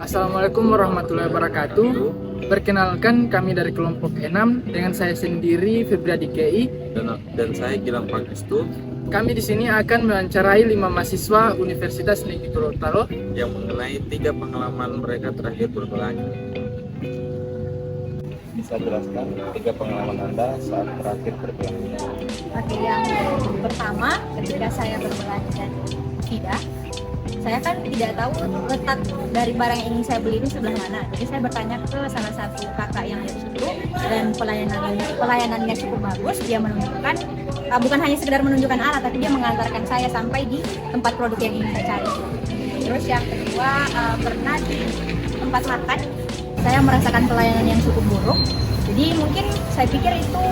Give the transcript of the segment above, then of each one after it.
Assalamualaikum warahmatullahi wabarakatuh. Perkenalkan, kami dari kelompok 6 dengan saya sendiri Febriadi KI dan saya Gilang Pangestu Kami di sini akan mewawancarai 5 mahasiswa Universitas Negeri Gorontalo yang mengenai 3 pengalaman mereka terakhir berbelanja. Bisa jelaskan 3 pengalaman Anda saat terakhir berbelanja? Oke, yang pertama ketika saya berbelanja tidak, saya kan tidak tahu letak dari barang yang ingin saya beli itu sebelah mana. Jadi saya bertanya ke salah satu kakak yang dari situ dan pelayanannya cukup bagus. Dia menunjukkan bukan hanya sekedar menunjukkan alat, tapi dia mengantarkan saya sampai di tempat produk yang ingin saya cari. Terus yang kedua, pernah di tempat makan saya merasakan pelayanan yang cukup buruk. Jadi mungkin saya pikir itu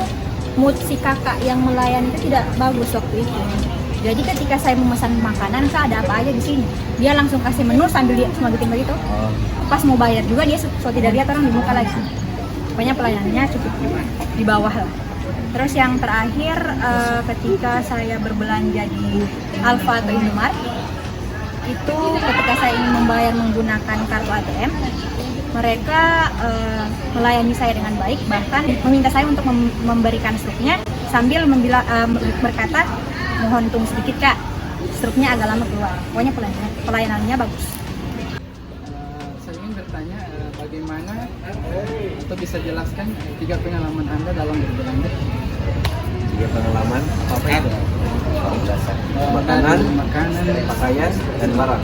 mood si kakak yang melayani itu tidak bagus waktu itu. Jadi ketika saya memesan makanan, Kak, ada apa aja di sini? Dia langsung kasih menu sambil dia semangatin begitu. Pas mau bayar juga dia tidak lihat orang di muka lagi. Pokoknya pelayanannya cukup di bawah lah. Terus yang terakhir ketika saya berbelanja di Alfa atau Indomaret, itu ketika saya ingin membayar menggunakan kartu ATM, mereka melayani saya dengan baik, bahkan meminta saya untuk memberikan struknya sambil berkata, mohon tunggu sedikit, Kak, struknya agak lama keluar. Pokoknya pelayanannya bagus. Saya ingin bertanya, bagaimana atau bisa jelaskan 3 pengalaman Anda dalam berbelanja? 3 pengalaman apa itu? Makanan, pakaian, dan barang.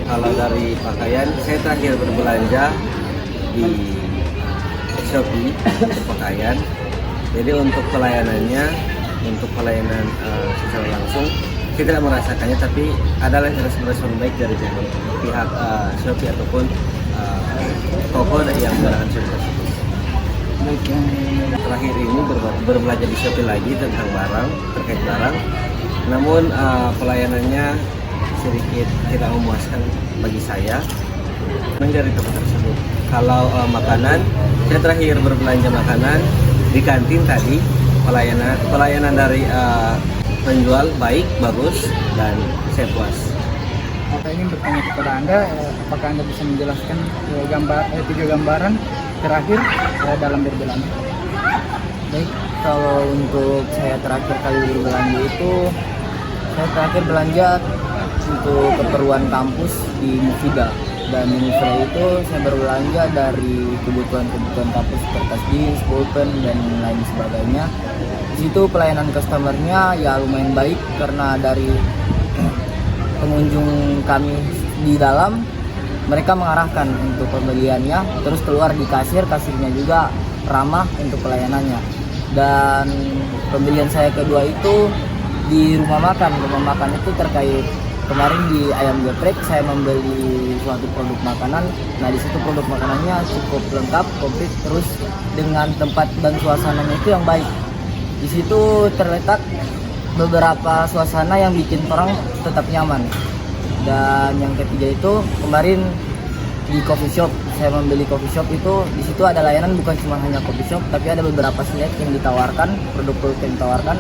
Kalau dari pakaian, saya terakhir berbelanja di Shopee untuk pakaian. Jadi untuk pelayanan secara langsung saya tidak merasakannya, tapi adalah respon baik dari pihak Shopee ataupun toko yang menggunakan Shopee tersebut. Terakhir ini berbelanja di Shopee lagi tentang terkait barang, namun pelayanannya sedikit tidak memuaskan bagi saya dari toko tersebut. Kalau makanan, saya terakhir berbelanja makanan di kantin tadi. Pelayanan dari penjual bagus, dan saya puas. Saya ingin bertanya kepada Anda, apakah Anda bisa menjelaskan 3 gambaran terakhir dalam berbelanja? Baik, kalau untuk saya terakhir kali berbelanja itu, saya terakhir belanja untuk keperluan kampus di Mufida. Dan di Mufida itu saya berbelanja dari kebutuhan kampus, kertas jeans, pulpen, dan lain sebagainya. Di situ pelayanan customernya ya lumayan baik, karena dari pengunjung kami di dalam, mereka mengarahkan untuk pembeliannya, terus keluar di kasirnya juga ramah untuk pelayanannya. Dan pembelian saya kedua itu di rumah makan itu terkait kemarin di ayam geprek saya membeli suatu produk makanan. Nah, di situ produk makanannya cukup lengkap, komplit, terus dengan tempat dan suasananya itu yang baik. Di situ terletak beberapa suasana yang bikin orang tetap nyaman. Dan yang ketiga itu kemarin di coffee shop, saya membeli coffee shop itu, di situ ada layanan bukan cuma hanya coffee shop, tapi ada beberapa snack yang ditawarkan, produk-produk yang ditawarkan,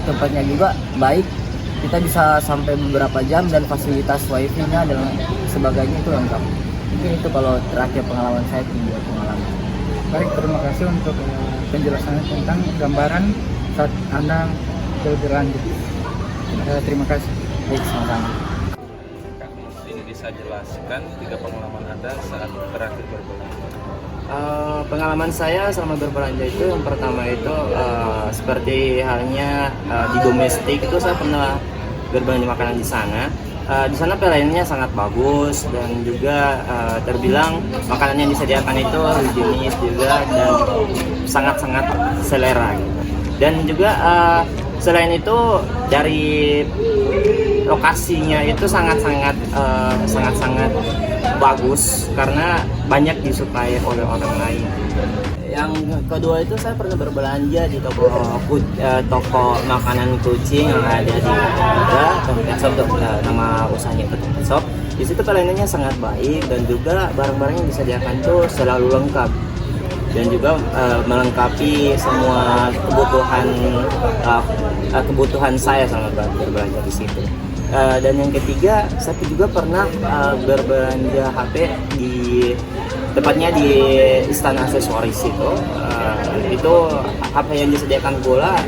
tempatnya juga baik. Kita bisa sampai beberapa jam dan fasilitas wifi-nya dan sebagainya itu lengkap. Mungkin itu kalau terakhir pengalaman saya, 3 pengalaman. Baik, terima kasih untuk penjelasannya tentang gambaran saat Anda berlanjut. Terima kasih. Baik, sama-sama. Ini bisa jelaskan 3 pengalaman Anda saat terakhir berbelanja? Pengalaman saya selama berbelanja itu, yang pertama itu seperti halnya di domestik itu saya pernah berbelanja makanan di sana. Di sana pelayanannya sangat bagus, dan juga terbilang makanan yang disediakan itu higienis juga dan sangat-sangat selera gitu. Dan juga selain itu dari lokasinya itu sangat-sangat bagus karena banyak disukai oleh orang lain. Yang kedua itu saya pernah berbelanja di toko makanan kucing yang ada di Mega, Pet Shop, nama usahanya itu Pet Shop. Di situ pelayanannya sangat baik, dan juga barang-barang yang disediakan itu selalu lengkap, dan juga melengkapi semua kebutuhan saya selama berbelanja di situ. Dan yang ketiga, saya juga pernah berbelanja HP di tepatnya di Istana Aksesoris itu. Itu HP yang disediakan pula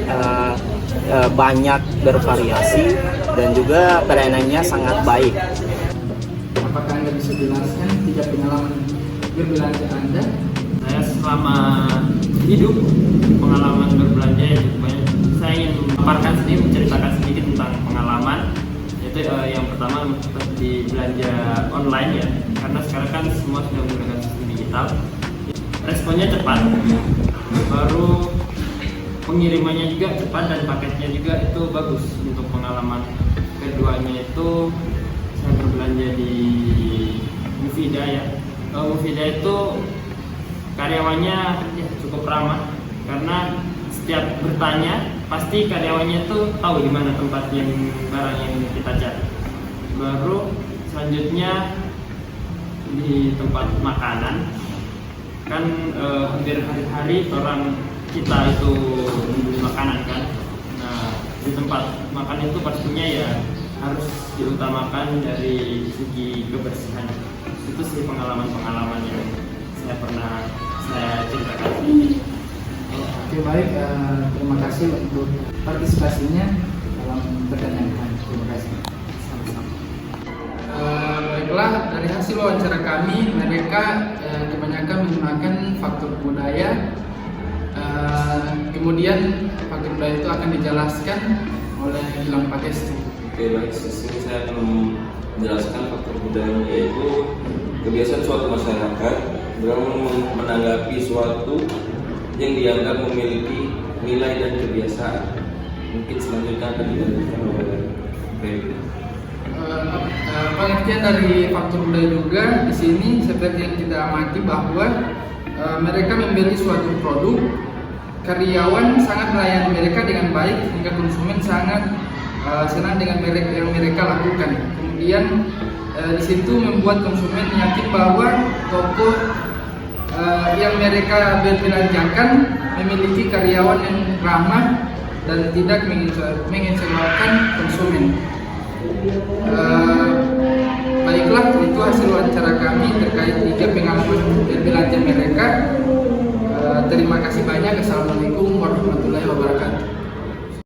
banyak, bervariasi, dan juga pelayanannya sangat baik. Apakah Anda bisa jelaskan 3 pengalaman berbelanja Anda? Saya selama hidup pengalaman berbelanja yang cukup banyak. Saya ingin memaparkan sedikit, menceritakan sedikit tentang pengalaman. Yaitu yang pertama di belanja online ya, karena sekarang kan semua sudah menggunakan sistem digital. Responnya cepat, baru pengirimannya juga cepat dan paketnya juga itu bagus. Untuk pengalaman keduanya itu saya berbelanja di Mufida ya. Mufida itu karyawannya ya, cukup ramah, karena setiap bertanya pasti karyawannya itu tahu di mana tempat yang barang yang kita cari. Baru selanjutnya di tempat makanan kan hampir hari-hari orang kita itu membeli makanan kan. Nah, di tempat makan itu pastinya ya harus diutamakan dari segi kebersihan. Itu sih pengalaman-pengalaman yang saya ceritakan. Oke, baik, terima kasih untuk partisipasinya dalam pertanyaan. Terima kasih. Baiklah, dari hasil wawancara kami, mereka kebanyakan menggunakan faktor budaya. Kemudian faktor budaya itu akan dijelaskan oleh Gilang Pakesti. Oke, baik, di sini saya akan menjelaskan faktor budaya, yaitu kebiasaan suatu masyarakat dalam menanggapi suatu yang dianggap memiliki nilai dan kebiasaan. Mungkin selanjutnya akan dijelaskan oleh Febri. Pengertian dari faktor budaya juga di sini seperti yang kita amati bahwa mereka membeli suatu produk, karyawan sangat melayani mereka dengan baik hingga konsumen sangat senang dengan merek yang mereka lakukan. Kemudian di situ membuat konsumen yakin bahwa toko yang mereka belanjakan memiliki karyawan yang ramah dan tidak mengecewakan konsumen. Baiklah, itu hasil wawancara kami terkait 3 pengalaman berbelanja mereka. Terima kasih banyak. Assalamualaikum warahmatullahi wabarakatuh.